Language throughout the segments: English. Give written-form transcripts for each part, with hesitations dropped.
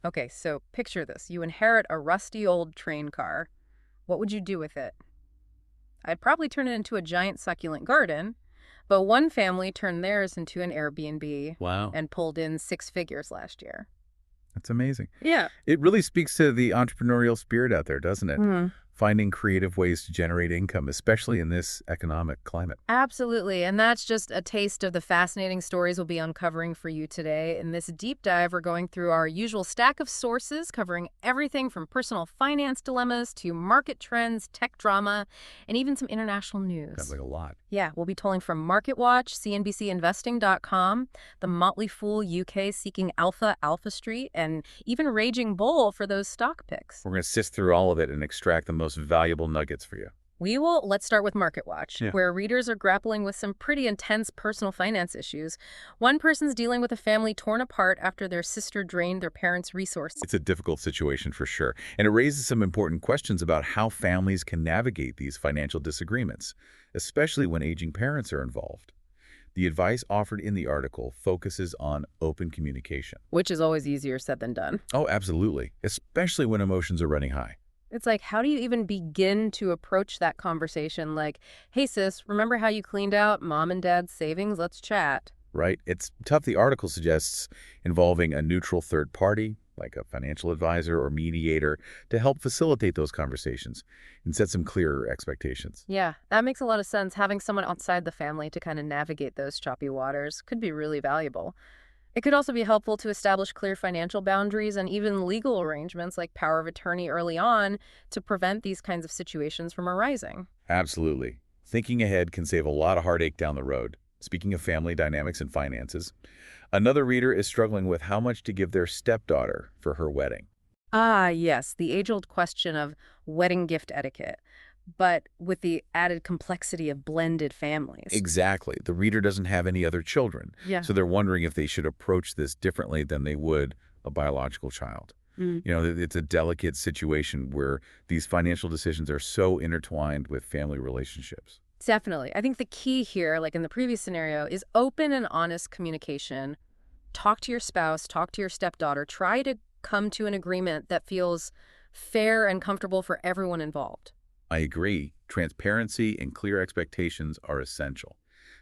Okay, so picture this. You inherit a rusty old train car. What would you do with it? I'd probably turn it into a giant succulent garden, but one family turned theirs into an Airbnb Wow, and pulled in six figures last year. that's amazing. Yeah. It really speaks to the entrepreneurial spirit out there, doesn't it? Hmm. Finding creative ways to generate income, especially in this economic climate. Absolutely. And that's just a taste of the fascinating stories we'll be uncovering for you today. In this deep dive, we're going through our usual stack of sources, covering everything from personal finance dilemmas to market trends, tech drama, and even some international Sounds news. like a lot. Yeah, we'll be tolling from MarketWatch, CNBCInvesting.com, The Motley Fool UK Seeking Alpha, Alpha Street, and even Raging Bull for those stock picks. We're going to sift through all of it and extract the most valuable nuggets for you. Let's start with MarketWatch, Yeah. where readers are grappling with some pretty intense personal finance issues. One person's dealing with a family torn apart after their sister drained their parents' resources. It's a difficult situation for sure, and it raises some important questions about how families can navigate these financial disagreements, especially when aging parents are involved. The advice offered in the article focuses on open communication. Which is always easier said than done. Oh, absolutely, especially when emotions are running high. It's like, how do you even begin to approach that conversation? Like, hey, sis, remember how you cleaned out mom and dad's savings? Let's chat. Right? It's tough. The article suggests involving a neutral third party, like a financial advisor or mediator, to help facilitate those conversations and set some clearer expectations. Yeah, that makes a lot of sense. Having someone outside the family to kind of navigate those choppy waters could be really valuable. It could also be helpful to establish clear financial boundaries and even legal arrangements like power of attorney early on to prevent these kinds of situations from arising. Absolutely. Thinking ahead can save a lot of heartache down the road. Speaking of family dynamics and finances, another reader is struggling with how much to give their stepdaughter for her wedding. Ah, yes, the age-old question of wedding gift etiquette, but with the added complexity of blended families. Exactly. The reader doesn't have any other children, Yeah. so they're wondering if they should approach this differently than they would a biological child. Mm. It's a delicate situation where these financial decisions are so intertwined with family relationships. Definitely. I think the key here, like in the previous scenario, is open and honest communication. Talk to your spouse, talk to your stepdaughter, try to come to an agreement that feels fair and comfortable for everyone involved. I agree. Transparency and clear expectations are essential.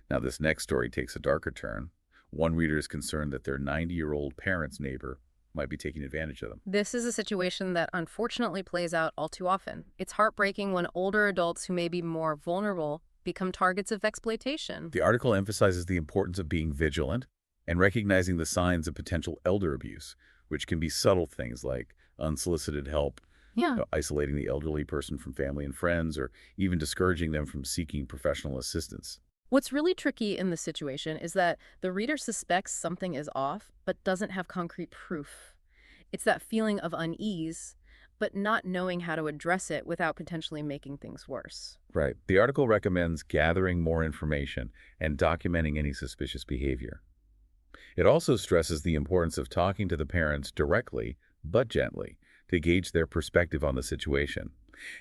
Now, this next story takes a darker turn. One reader is concerned that their 90-year-old parents' neighbor might be taking advantage of them. This is a situation that unfortunately plays out all too often. It's heartbreaking when older adults who may be more vulnerable become targets of exploitation. The article emphasizes the importance of being vigilant and recognizing the signs of potential elder abuse, which can be subtle things like unsolicited help, Yeah. isolating the elderly person from family and friends, or even discouraging them from seeking professional assistance. What's really tricky in this situation is that the reader suspects something is off, but doesn't have concrete proof. It's that feeling of unease, but not knowing how to address it without potentially making things worse. Right. The article recommends gathering more information and documenting any suspicious behavior. It also stresses the importance of talking to the parents directly, but gently, to gauge their perspective on the situation.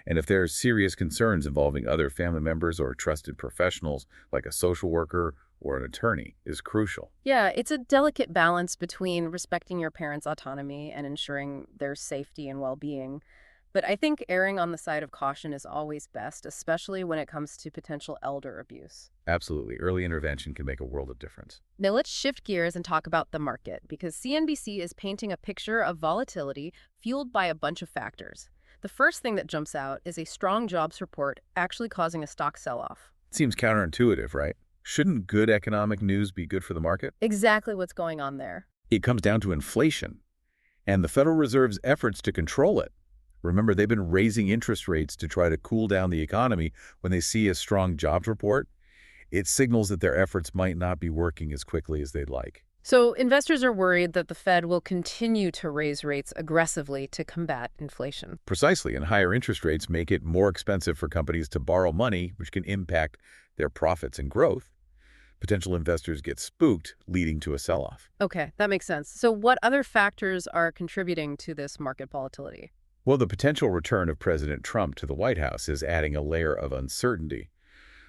And if there are serious concerns involving other family members or trusted professionals, like a social worker or an attorney, is crucial. Yeah, it's a delicate balance between respecting your parents' autonomy and ensuring their safety and well-being. But I think erring on the side of caution is always best, especially when it comes to potential elder abuse. Absolutely. Early intervention can make a world of difference. Now let's shift gears and talk about the market, because CNBC is painting a picture of volatility fueled by a bunch of factors. The first thing that jumps out is a strong jobs report actually causing a stock sell-off. Seems counterintuitive, right? Shouldn't good economic news be good for the market? Exactly what's going on there. It comes down to inflation and the Federal Reserve's efforts to control it. Remember, they've been raising interest rates to try to cool down the economy. When they see a strong jobs report, it signals that their efforts might not be working as quickly as they'd like. So investors are worried that the Fed will continue to raise rates aggressively to combat inflation. Precisely, and higher interest rates make it more expensive for companies to borrow money, which can impact their profits and growth. Potential investors get spooked, leading to a sell-off. Okay, that makes sense. So what other factors are contributing to this market volatility? Well, the potential return of President Trump to the White House is adding a layer of uncertainty.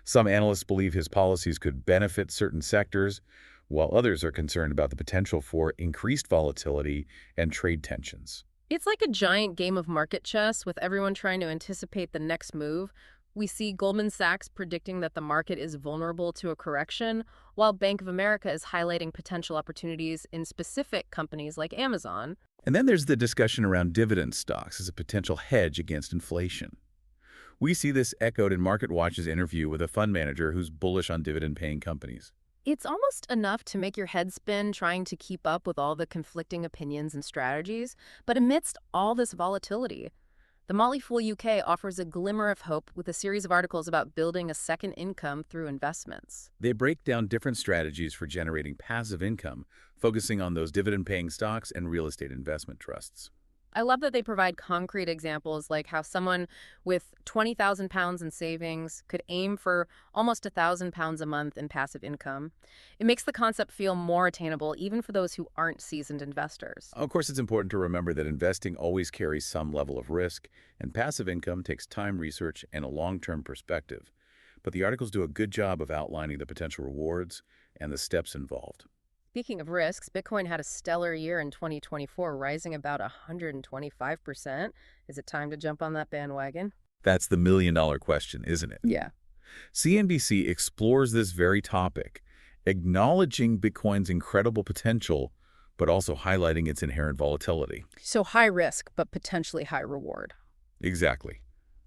Some analysts believe his policies could benefit certain sectors, while others are concerned about the potential for increased volatility and trade tensions. It's like a giant game of market chess with everyone trying to anticipate the next move. We see Goldman Sachs predicting that the market is vulnerable to a correction, while Bank of America is highlighting potential opportunities in specific companies like Amazon. And then there's the discussion around dividend stocks as a potential hedge against inflation. We see this echoed in MarketWatch's interview with a fund manager who's bullish on dividend-paying companies. It's almost enough to make your head spin trying to keep up with all the conflicting opinions and strategies, but amidst all this volatility, the Motley Fool UK offers a glimmer of hope with a series of articles about building a second income through investments. They break down different strategies for generating passive income, focusing on those dividend-paying stocks and real estate investment trusts. I love that they provide concrete examples like how someone with £20,000 in savings could aim for almost £1,000 a month in passive income. It makes the concept feel more attainable even for those who aren't seasoned investors. Of course, it's important to remember that investing always carries some level of risk, and passive income takes time, research, and a long-term perspective. But the articles do a good job of outlining the potential rewards and the steps involved. Speaking of risks, Bitcoin had a stellar year in 2024, rising about 125%. Is it time to jump on that bandwagon? That's the million-dollar question, isn't it? Yeah. CNBC explores this very topic, acknowledging Bitcoin's incredible potential, but also highlighting its inherent volatility. So high risk, but potentially high reward. Exactly.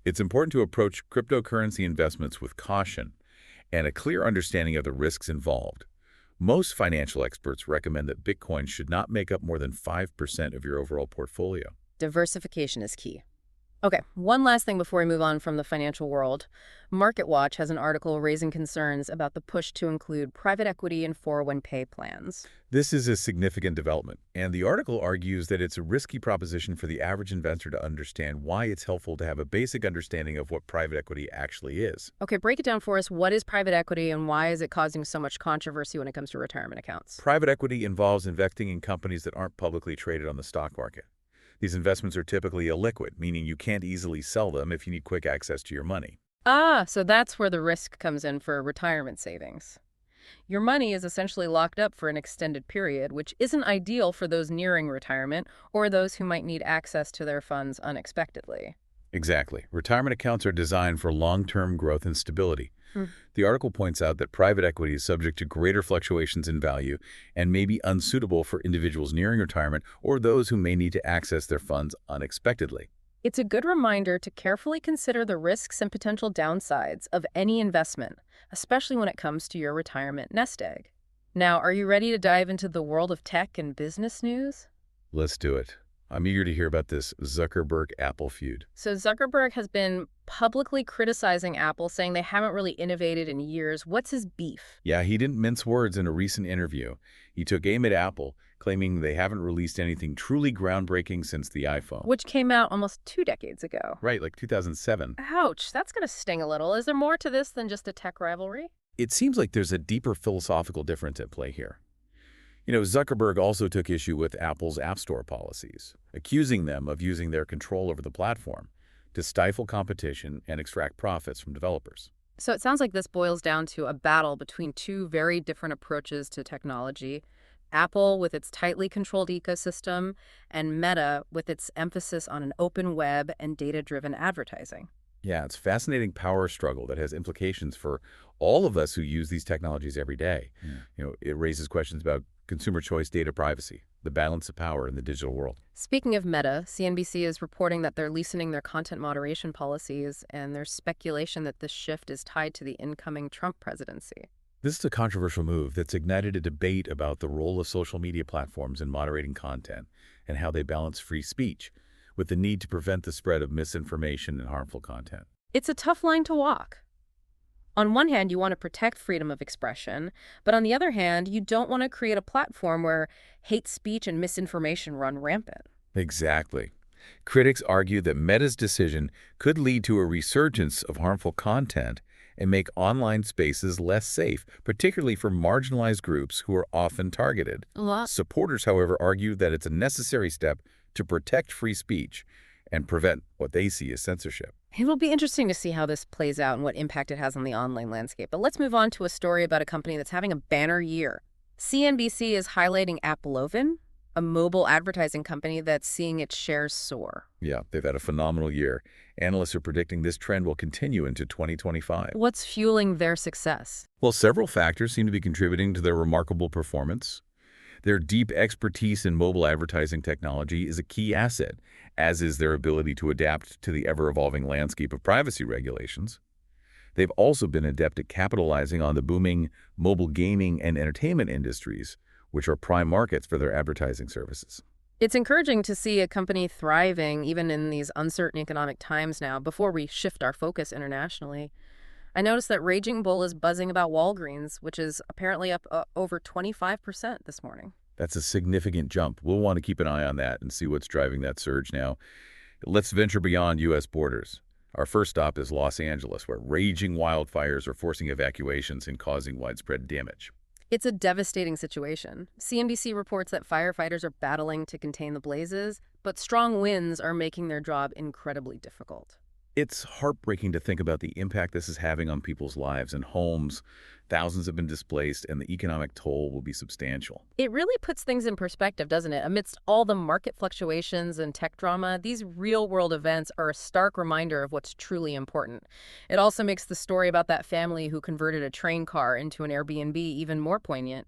It's important to approach cryptocurrency investments with caution and a clear understanding of the risks involved. Most financial experts recommend that Bitcoin should not make up more than 5% of your overall portfolio. Diversification is key. Okay, one last thing before we move on from the financial world. MarketWatch has an article raising concerns about the push to include private equity in 401k plans. This is a significant development, and the article argues that it's a risky proposition for the average investor to understand why it's helpful to have a basic understanding of what private equity actually is. Okay, break it down for us. What is private equity and why is it causing so much controversy when it comes to retirement accounts? Private equity involves investing in companies that aren't publicly traded on the stock market. These investments are typically illiquid, meaning you can't easily sell them if you need quick access to your money. Ah, so that's where the risk comes in for retirement savings. Your money is essentially locked up for an extended period, which isn't ideal for those nearing retirement or those who might need access to their funds unexpectedly. Exactly. Retirement accounts are designed for long-term growth and stability. Hmm. The article points out that private equity is subject to greater fluctuations in value and may be unsuitable for individuals nearing retirement or those who may need to access their funds unexpectedly. It's a good reminder to carefully consider the risks and potential downsides of any investment, especially when it comes to your retirement nest egg. Now, are you ready to dive into the world of tech and business news? Let's do it. I'm eager to hear about this Zuckerberg-Apple feud. So Zuckerberg has been publicly criticizing Apple, saying they haven't really innovated in years. What's his beef? Yeah, he didn't mince words in a recent interview. He took aim at Apple, claiming they haven't released anything truly groundbreaking since the iPhone. Which came out almost 2 decades ago. Right, like 2007. Ouch, that's going to sting a little. Is there more to this than just a tech rivalry? It seems like there's a deeper philosophical difference at play here. Zuckerberg also took issue with Apple's App Store policies, accusing them of using their control over the platform to stifle competition and extract profits from developers. So it sounds like this boils down to a battle between two very different approaches to technology. Apple with its tightly controlled ecosystem, and Meta with its emphasis on an open web and data-driven advertising. Yeah, it's a fascinating power struggle that has implications for all of us who use these technologies every day. It raises questions about consumer choice, data privacy, the balance of power in the digital world. Speaking of Meta, CNBC is reporting that they're loosening their content moderation policies, and there's speculation that this shift is tied to the incoming Trump presidency. This is a controversial move that's ignited a debate about the role of social media platforms in moderating content and how they balance free speech with the need to prevent the spread of misinformation and harmful content. It's a tough line to walk. On one hand, you want to protect freedom of expression, but on the other hand, you don't want to create a platform where hate speech and misinformation run rampant. Exactly. Critics argue that Meta's decision could lead to a resurgence of harmful content and make online spaces less safe, particularly for marginalized groups who are often targeted. Supporters, however, argue that it's a necessary step to protect free speech and prevent what they see as censorship. It will be interesting to see how this plays out and what impact it has on the online landscape. But let's move on to a story about a company that's having a banner year. CNBC is highlighting Applovin, a mobile advertising company that's seeing its shares soar. Yeah, they've had a phenomenal year. Analysts are predicting this trend will continue into 2025. What's fueling their success? Well, several factors seem to be contributing to their remarkable performance. Their deep expertise in mobile advertising technology is a key asset, as is their ability to adapt to the ever-evolving landscape of privacy regulations. They've also been adept at capitalizing on the booming mobile gaming and entertainment industries, which are prime markets for their advertising services. It's encouraging to see a company thriving even in these uncertain economic times now before we shift our focus internationally. I noticed that Raging Bull is buzzing about Walgreens, which is apparently up over 25% this morning. That's a significant jump. We'll want to keep an eye on that and see what's driving that surge now. Let's venture beyond U.S. borders. Our first stop is Los Angeles, where raging wildfires are forcing evacuations and causing widespread damage. It's a devastating situation. CNBC reports that firefighters are battling to contain the blazes, but strong winds are making their job incredibly difficult. It's heartbreaking to think about the impact this is having on people's lives and homes. Thousands have been displaced, and the economic toll will be substantial. It really puts things in perspective, doesn't it? Amidst all the market fluctuations and tech drama, these real-world events are a stark reminder of what's truly important. It also makes the story about that family who converted a train car into an Airbnb even more poignant.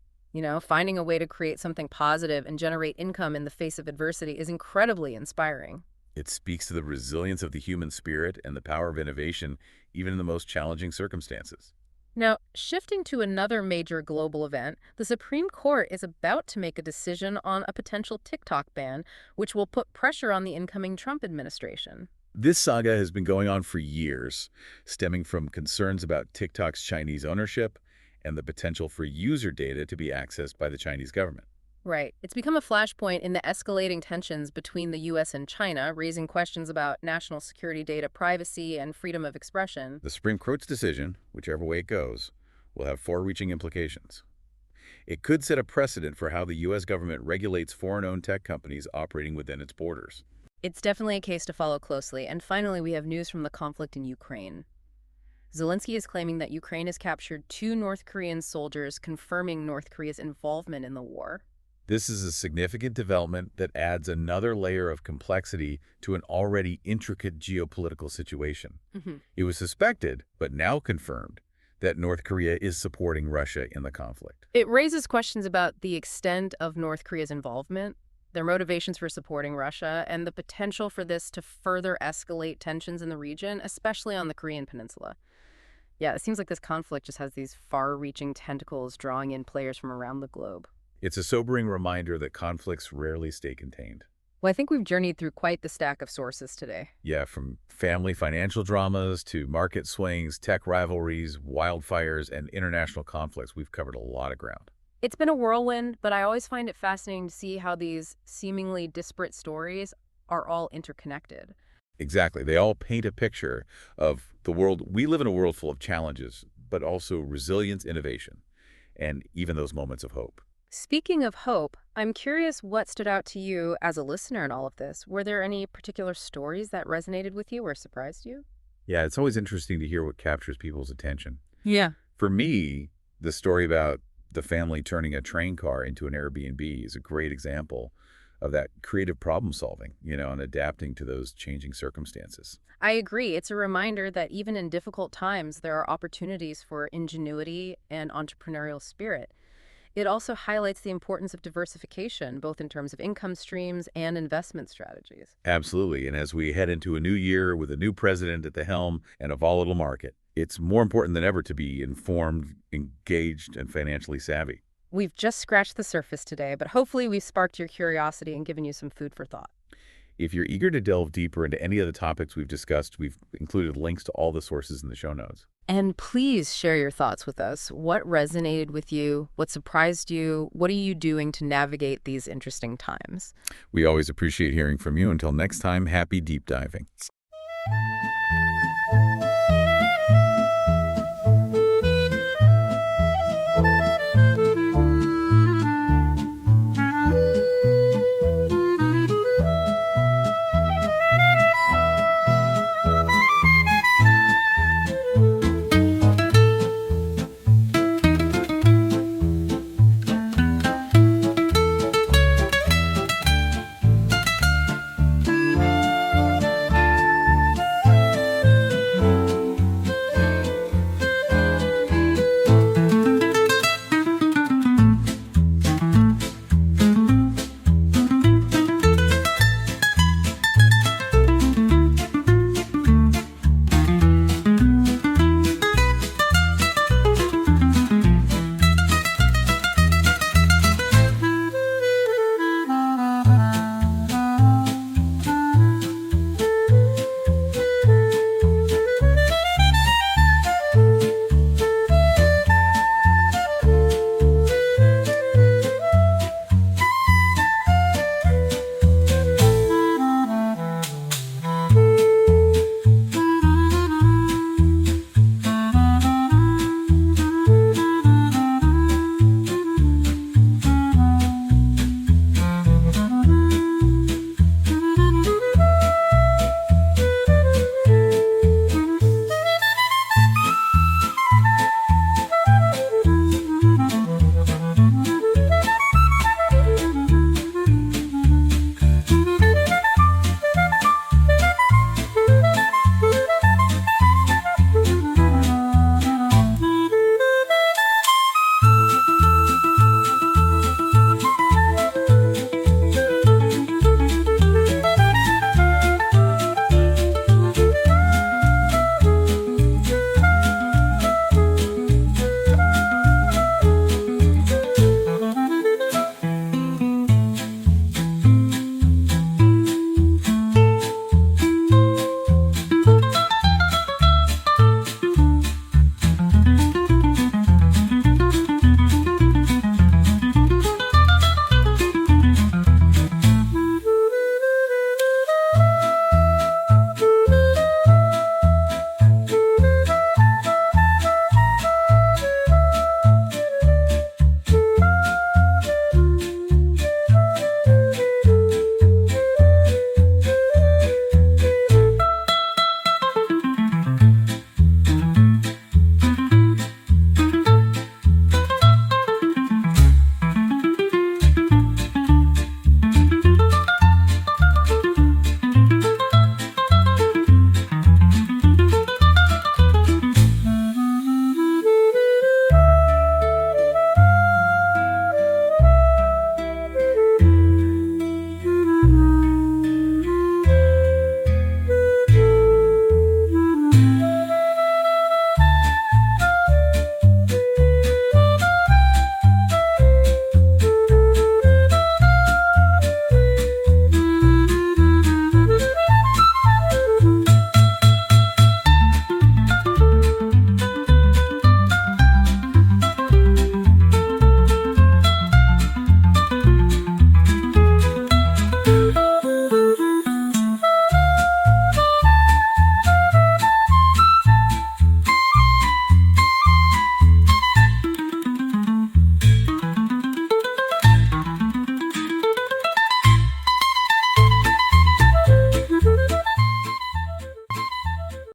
Finding a way to create something positive and generate income in the face of adversity is incredibly inspiring. It speaks to the resilience of the human spirit and the power of innovation, even in the most challenging circumstances. Now, shifting to another major global event, the Supreme Court is about to make a decision on a potential TikTok ban, which will put pressure on the incoming Trump administration. This saga has been going on for years, stemming from concerns about TikTok's Chinese ownership and the potential for user data to be accessed by the Chinese government. Right. It's become a flashpoint in the escalating tensions between the U.S. and China, raising questions about national security, data privacy, and freedom of expression. The Supreme Court's decision, whichever way it goes, will have far-reaching implications. It could set a precedent for how the U.S. government regulates foreign-owned tech companies operating within its borders. It's definitely a case to follow closely. And finally, we have news from the conflict in Ukraine. Zelensky is claiming that Ukraine has captured 2 North Korean soldiers, confirming North Korea's involvement in the war. This is a significant development that adds another layer of complexity to an already intricate geopolitical situation. Mhm. It was suspected, but now confirmed, that North Korea is supporting Russia in the conflict. It raises questions about the extent of North Korea's involvement, their motivations for supporting Russia, and the potential for this to further escalate tensions in the region, especially on the Korean Peninsula. Yeah, it seems like this conflict just has these far-reaching tentacles drawing in players from around the globe. It's a sobering reminder that conflicts rarely stay contained. Well, I think we've journeyed through quite the stack of sources today. Yeah, from family financial dramas to market swings, tech rivalries, wildfires, and international conflicts, we've covered a lot of ground. It's been a whirlwind, but I always find it fascinating to see how these seemingly disparate stories are all interconnected. Exactly. They all paint a picture of the world. We live in a world full of challenges, but also resilience, innovation, and even those moments of hope. Speaking of hope, I'm curious what stood out to you as a listener in all of this. Were there any particular stories that resonated with you or surprised you? Yeah, it's always interesting to hear what captures people's attention. Yeah. For me, the story about the family turning a train car into an Airbnb is a great example of that creative problem solving, and adapting to those changing circumstances. I agree. It's a reminder that even in difficult times, there are opportunities for ingenuity and entrepreneurial spirit. It also highlights the importance of diversification, both in terms of income streams and investment strategies. Absolutely. And as we head into a new year with a new president at the helm and a volatile market, it's more important than ever to be informed, engaged, and financially savvy. We've just scratched the surface today, but hopefully we've sparked your curiosity and given you some food for thought. If you're eager to delve deeper into any of the topics we've discussed, we've included links to all the sources in the show notes. And please share your thoughts with us. What resonated with you? What surprised you? What are you doing to navigate these interesting times? We always appreciate hearing from you. Until next time, happy deep diving.